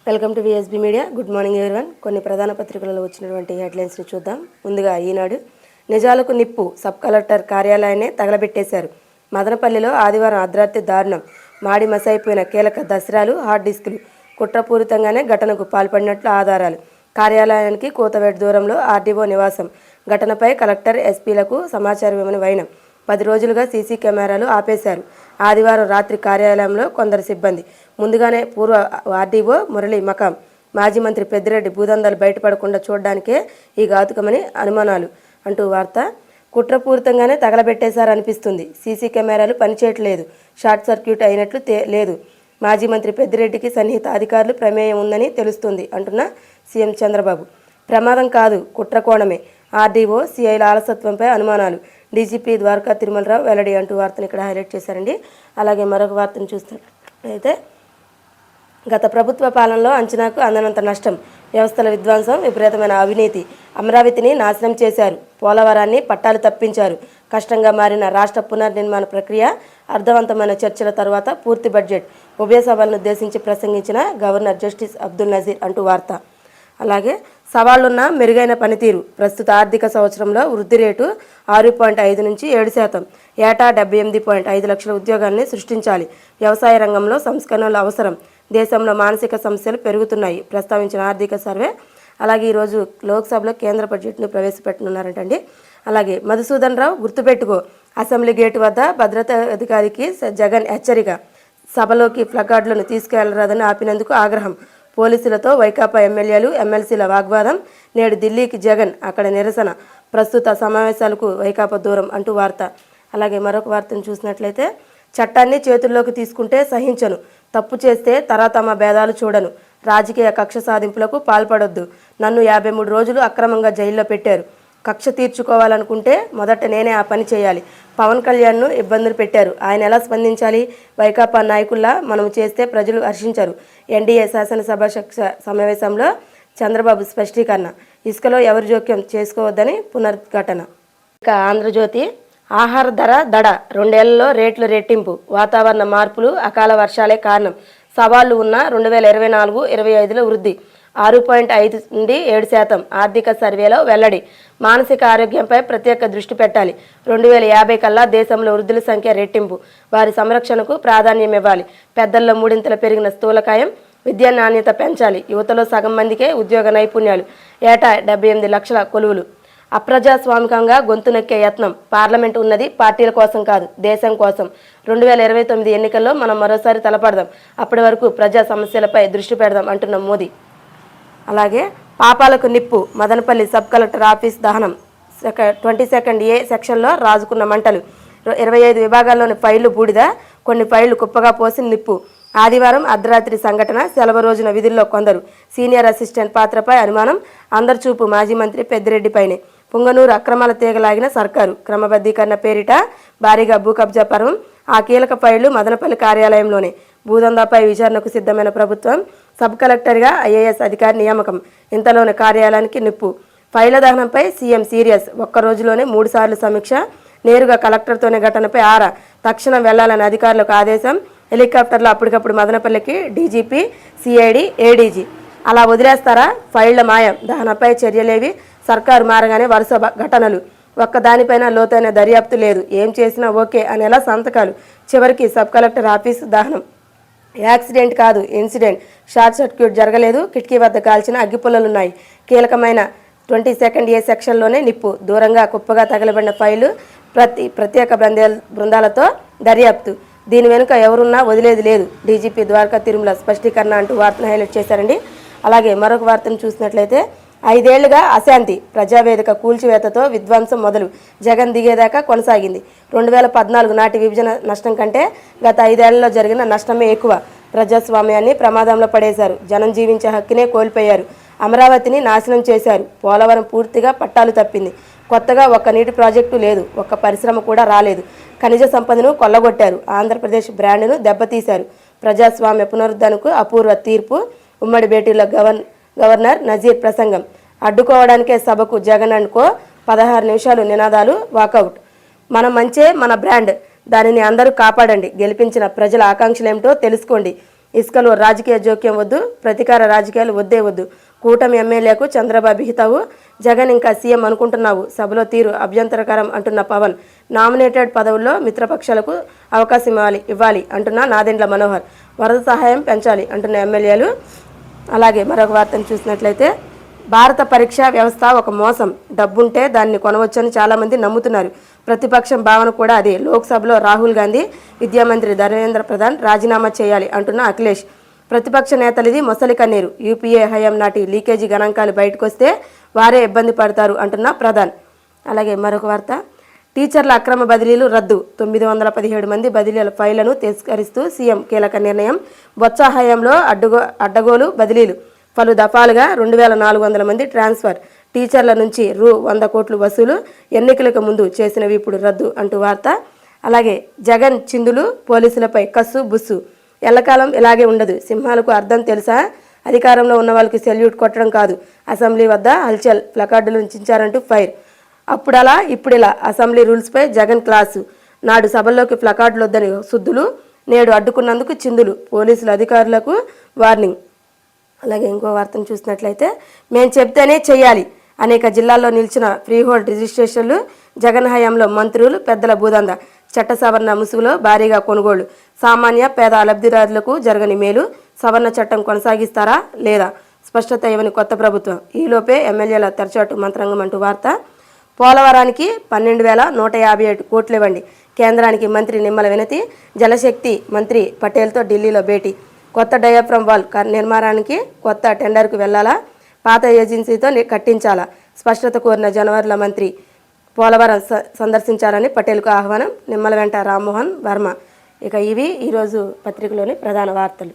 Welcome to VSB media. Good morning everyone. కొన్ని ప్రధాన పత్రికలలో వచ్చినటువంటి హెడ్లైన్స్ని చూద్దాం. ముందుగా ఈనాడు, నిజాలకు నిప్పు, సబ్ కలెక్టర్ కార్యాలయాన్ని తగలబెట్టేశారు. మదనపల్లిలో ఆదివారం అర్ధరాత్రి దారుణం. మాడి మసైపోయిన కీలక దస్త్రాలు, హార్డ్ డిస్కులు. కుట్రపూరితంగానే ఘటనకు పాల్పడినట్లు ఆధారాలు. కార్యాలయానికి కూతవేటు దూరంలో ఆర్డీఓ నివాసం. ఘటనపై కలెక్టర్, ఎస్పీలకు సమాచారం ఇవ్వని వైనం. 10 రోజులుగా సీసీ కెమెరాలు ఆపేశారు. ఆదివారం రాత్రి కార్యాలయంలో కొందరు సిబ్బంది ముందుగానే పూర్వ ఆర్డీఓ మురళి మకాం, మాజీ మంత్రి పెద్దిరెడ్డి భూదందాలు బయటపడకుండా చూడడానికే ఈ ఘాతుకమని అనుమానాలు అంటూ వార్త. కుట్రపూరితంగానే తగలబెట్టేశారనిపిస్తుంది. సీసీ కెమెరాలు పనిచేయట్లేదు, షార్ట్ సర్క్యూట్ అయినట్లు లేదు. మాజీ మంత్రి పెద్దిరెడ్డికి సన్నిహిత అధికారులు ప్రమేయం ఉందని తెలుస్తుంది అంటున్న సీఎం చంద్రబాబు. ప్రమాదం కాదు, కుట్రకోణమే. ఆర్డీఓ, సిఐల ఆలసత్వంపై అనుమానాలు. డీజీపీ ద్వారకా తిరుమలరావు వెల్లడి అంటూ వార్తను ఇక్కడ హైలైట్ చేశారండి. అలాగే మరొక వార్తను చూస్తున్నట్లయితే, గత ప్రభుత్వ పాలనలో అంచనాకు అందనంత నష్టం, వ్యవస్థల విధ్వంసం, విపరీతమైన అవినీతి, అమరావతిని నాశనం చేశారు, పోలవరాన్ని పట్టాలు తప్పించారు. కష్టంగా మారిన రాష్ట్ర పునర్నిర్మాణ ప్రక్రియ, అర్థవంతమైన చర్చల తర్వాత పూర్తి బడ్జెట్. ఉభయ సభలను ఉద్దేశించి ప్రసంగించిన గవర్నర్ జస్టిస్ అబ్దుల్ నజీర్ అంటూ వార్త. అలాగే సవాళ్లున్న మెరుగైన పనితీరు, ప్రస్తుత ఆర్థిక సంవత్సరంలో వృద్ధి రేటు 6.5 నుంచి 7%, ఏటా 78.5 లక్షల ఉద్యోగాల్ని సృష్టించాలి. వ్యవసాయ రంగంలో సంస్కరణలు అవసరం, దేశంలో మానసిక సమస్యలు పెరుగుతున్నాయి ప్రస్తావించిన ఆర్థిక సర్వే. అలాగే ఈరోజు లోక్సభలో కేంద్ర బడ్జెట్ను ప్రవేశపెట్టనున్నారంటండి. అలాగే మధుసూదన్ రావు గుర్తుపెట్టుకో, అసెంబ్లీ గేటు వద్ద భద్రతా అధికారికి జగన్ హెచ్చరిక. సభలోకి ప్లకార్డులను తీసుకెళ్లరాదని ఆపినందుకు ఆగ్రహం. పోలీసులతో వైకాపా ఎమ్మెల్యేలు, ఎమ్మెల్సీల వాగ్వాదం. నేడు ఢిల్లీకి జగన్, అక్కడ నిరసన. ప్రస్తుత సమావేశాలకు వైకాపా దూరం అంటూ వార్త. అలాగే మరొక వార్తను చూసినట్లయితే, చట్టాన్ని చేతుల్లోకి తీసుకుంటే సహించను, తప్పు చేస్తే తమ భేదాలు చూడను, రాజకీయ కక్ష సాధింపులకు పాల్పడొద్దు, నన్ను 53 రోజులు అక్రమంగా జైల్లో పెట్టారు, కక్ష తీర్చుకోవాలనుకుంటే మొదట నేనే ఆ పని చేయాలి. పవన్ కళ్యాణ్ను ఇబ్బందులు పెట్టారు, ఆయన ఎలా స్పందించాలి? వైకాపా నాయకుల్లా మనం చేస్తే ప్రజలు హర్షించరు. ఎన్డీఏ శాసనసభ సమావేశంలో చంద్రబాబు స్పష్టీకరణ. ఇసుకలో ఎవరి జోక్యం చేసుకోవద్దని పునరుద్ఘాటన. ఇక ఆంధ్రజ్యోతి, ఆహార ధర దడ, 2 ఏళ్లలో రేట్లు రెట్టింపు, వాతావరణ మార్పులు, అకాల వర్షాలే కారణం. సవాళ్లు ఉన్న 2024-25లో వృద్ధి 6.5 నుండి 7%. ఆర్థిక సర్వేలో వెల్లడి. మానసిక ఆరోగ్యంపై ప్రత్యేక దృష్టి పెట్టాలి. 2050 కల్లా దేశంలో వృద్ధుల సంఖ్య రెట్టింపు, వారి సంరక్షణకు ప్రాధాన్యం ఇవ్వాలి. పెద్దల్లో 3 పెరిగిన స్థూలకాయం. విద్యా నాణ్యత పెంచాలి. యువతలో సగం మందికే ఉద్యోగ నైపుణ్యాలు. ఏటా 78 లక్షల కొలువులు. అప్రజాస్వామికంగా గొంతు నొక్కే యత్నం. పార్లమెంట్ ఉన్నది పార్టీల కోసం కాదు, దేశం కోసం. 2029 ఎన్నికల్లో మనం మరోసారి తలపడదాం. అప్పటి వరకు ప్రజా సమస్యలపై దృష్టి పెడదాం అంటున్న మోదీ. అలాగే పాపాలకు నిప్పు, మదనపల్లి సబ్ కలెక్టర్ ఆఫీస్ దహనం. 22nd ఏ సెక్షన్లో రాజుకున్న మంటలు. 25 విభాగాల్లోని ఫైళ్లు బూడిద, కొన్ని ఫైళ్లు కుప్పగా పోసి నిప్పు. ఆదివారం అర్ధరాత్రి సంఘటన. సెలవు రోజున విధుల్లో కొందరు. సీనియర్ అసిస్టెంట్ పాత్రపై అనుమానం. అందరి చూపు మాజీ మంత్రి పెద్దిరెడ్డిపైనే. పుంగనూరు అక్రమాల తీగలాగిన సర్కారు. క్రమబద్ధీకరణ పేరిట భారీగా భూ కబ్జా పర్వం. ఆ కీలక ఫైళ్లు మదనపల్లి కార్యాలయంలోనే. భూదందాపై విచారణకు సిద్ధమైన ప్రభుత్వం. సబ్ కలెక్టర్గా ఐఏఎస్ అధికారి నియామకం. ఇంతలోనే కార్యాలయానికి నిప్పు. ఫైళ్ల దహనంపై సీఎం సీరియస్. ఒక్క రోజులోనే 3 సార్లు సమీక్ష. నేరుగా కలెక్టర్తోనే ఘటనపై ఆరా. తక్షణం వెళ్లాలని అధికారులకు ఆదేశం. హెలికాప్టర్లో అప్పటికప్పుడు మదనపల్లికి డీజీపీ, సిఐడి, ఏడీజీ. అలా వదిలేస్తారా? ఫైళ్ల మాయం. దహనంపై చర్యలేవి. సర్కారు మారగానే వరుస ఘటనలు. ఒక్కదానిపైన లోతైన దర్యాప్తు లేదు. ఏం చేసినా ఓకే అనేలా సంతకాలు. చివరికి సబ్ కలెక్టర్ ఆఫీస్ దహనం. యాక్సిడెంట్ కాదు, ఇన్సిడెంట్. షార్ట్ సర్క్యూట్ జరగలేదు. కిటికీ వద్ద కాల్చిన అగ్గిపుల్లలున్నాయి. కీలకమైన 22nd ఏ సెక్షన్లోనే నిప్పు. దూరంగా కుప్పగా తగలబడిన ఫైలు. ప్రత్యేక బృందాలతో దర్యాప్తు. దీని వెనుక ఎవరున్నా వదిలేది లేదు. డీజీపీ ద్వారకా తిరుమల స్పష్టీకరణ అంటూ వార్తను హైలైట్ చేశారండి. అలాగే మరొక వార్తను చూసినట్లయితే, 5 ఏళ్లుగా అశాంతి, ప్రజావేదిక కూల్చివేతతో విధ్వంసం మొదలు. జగన్ దిగేదాకా కొనసాగింది. 2014 నాటి విభజన నష్టం కంటే గత 5 ఏళ్లలో జరిగిన నష్టమే ఎక్కువ. ప్రజాస్వామ్యాన్ని ప్రమాదంలో పడేశారు. జనం జీవించే హక్కునే కోల్పోయారు. అమరావతిని నాశనం చేశారు. పోలవరం పూర్తిగా పట్టాలు తప్పింది. కొత్తగా ఒక్క నీటి ప్రాజెక్టు లేదు, ఒక్క పరిశ్రమ కూడా రాలేదు. ఖనిజ సంపదను కొల్లగొట్టారు. ఆంధ్రప్రదేశ్ బ్రాండ్ను దెబ్బతీశారు. ప్రజాస్వామ్య పునరుద్ధరణకు అపూర్వ తీర్పు. ఉమ్మడి భేటీలో గవర్నర్ నజీర్ ప్రసంగం. అడ్డుకోవడానికే సభకు జగన్ అనుకో 16 నిమిషాలు నినాదాలు, వాకౌట్. మన మంచే మన బ్రాండ్, దానిని అందరూ కాపాడండి. గెలిపించిన ప్రజల ఆకాంక్షలేమిటో తెలుసుకోండి. ఇసుకలో రాజకీయ జోక్యం వద్దు, ప్రతీకార రాజకీయాలు వద్దే వద్దు. కూటమి ఎమ్మెల్యేకు చంద్రబాబు హితవు, జగన్ ఇంకా సీఎం అనుకుంటున్నావు, సభలో తీరు అభ్యంతరకరం అంటున్న పవన్. నామినేటెడ్ పదవుల్లో మిత్రపక్షాలకు అవకాశం ఇవ్వాలి అంటున్న నాదెండ్ల మనోహర్. వరద సహాయం పెంచాలి అంటున్న ఎమ్మెల్యేలు. అలాగే మరొక వార్తను చూసినట్లయితే, భారత పరీక్షా వ్యవస్థ ఒక మోసం, డబ్బుంటే దాన్ని కొనవచ్చని చాలామంది నమ్ముతున్నారు. ప్రతిపక్షం భావన కూడా అదే. లోక్సభలో రాహుల్ గాంధీ, విద్యామంత్రి ధర్మేంద్ర ప్రధాన్ రాజీనామా చేయాలి అంటున్న అఖిలేష్. ప్రతిపక్ష నేతలిది మొసలి కన్నీరు, యూపీఏ హయాం నాటి లీకేజీ గణాంకాలు బయటకొస్తే వారే ఇబ్బంది పడతారు అంటున్న ప్రధాన్. అలాగే మరొక వార్త, టీచర్ల అక్రమ బదిలీలు రద్దు, 917 మంది బదిలీల ఫైళ్లను తిరస్కరిస్తూ సీఎం కీలక నిర్ణయం. బొత్స హయాంలో అడ్డగోలు బదిలీలు, పలు దఫాలుగా 2400 మంది ట్రాన్స్ఫర్, టీచర్ల నుంచి రూ. 100 కోట్లు వసూలు, ఎన్నికలకు ముందు చేసినవి ఇప్పుడు రద్దు అంటూ వార్త. అలాగే జగన్ చిందులు, పోలీసులపై కస్సు బుస్సు, ఎల్లకాలం ఇలాగే ఉండదు, సింహాలకు అర్థం తెలుసా, అధికారంలో ఉన్న వాళ్ళకి సెల్యూట్ కొట్టడం కాదు, అసెంబ్లీ వద్ద హల్చల్, ప్లకార్డులు చించారంటూ ఫైర్. అప్పుడలా ఇప్పుడిలా అసెంబ్లీ రూల్స్పై జగన్ క్లాసు, నాడు సభల్లోకి ప్లకార్డులు వద్దని సుద్దులు, నేడు అడ్డుకున్నందుకు చిందులు, పోలీసులు అధికారులకు వార్నింగ్. అలాగే ఇంకో వార్తను చూసినట్లయితే, మేము చెప్తేనే చెయ్యాలి, అనేక జిల్లాల్లో నిలిచిన ఫ్రీ హోల్డ్ రిజిస్ట్రేషన్లు, జగన్ హయాంలో మంత్రులు పెద్దల భూదంద, చట్ట సవరణ ముసుగులో భారీగా కొనుగోళ్లు, సామాన్య పేద లబ్ధిదారులకు జరగని మేలు, సవరణ చట్టం కొనసాగిస్తారా లేదా, స్పష్టత ఇవ్వని కొత్త ప్రభుత్వం, ఈలోపే ఎమ్మెల్యేల తెరచాటు మంత్రాంగం అంటూ వార్త. పోలవరానికి 12,157 కోట్లు ఇవ్వండి, కేంద్రానికి మంత్రి నిమ్మల వినతి. జలశక్తి మంత్రి పటేల్తో ఢిల్లీలో భేటీ. కొత్త డయాఫ్రమ్ వాల్ నిర్మాణానికి కొత్త టెండర్కు వెళ్లాలా, పాత ఏజెన్సీతో కట్టించాలా, స్పష్టత కోరిన జనవరుల మంత్రి. పోలవరం సందర్శించాలని పటేల్కు ఆహ్వానం, నిమ్మల వెంట రామ్మోహన్ వర్మ. ఇక ఇవి ఈరోజు పత్రికలోని ప్రధాన వార్తలు.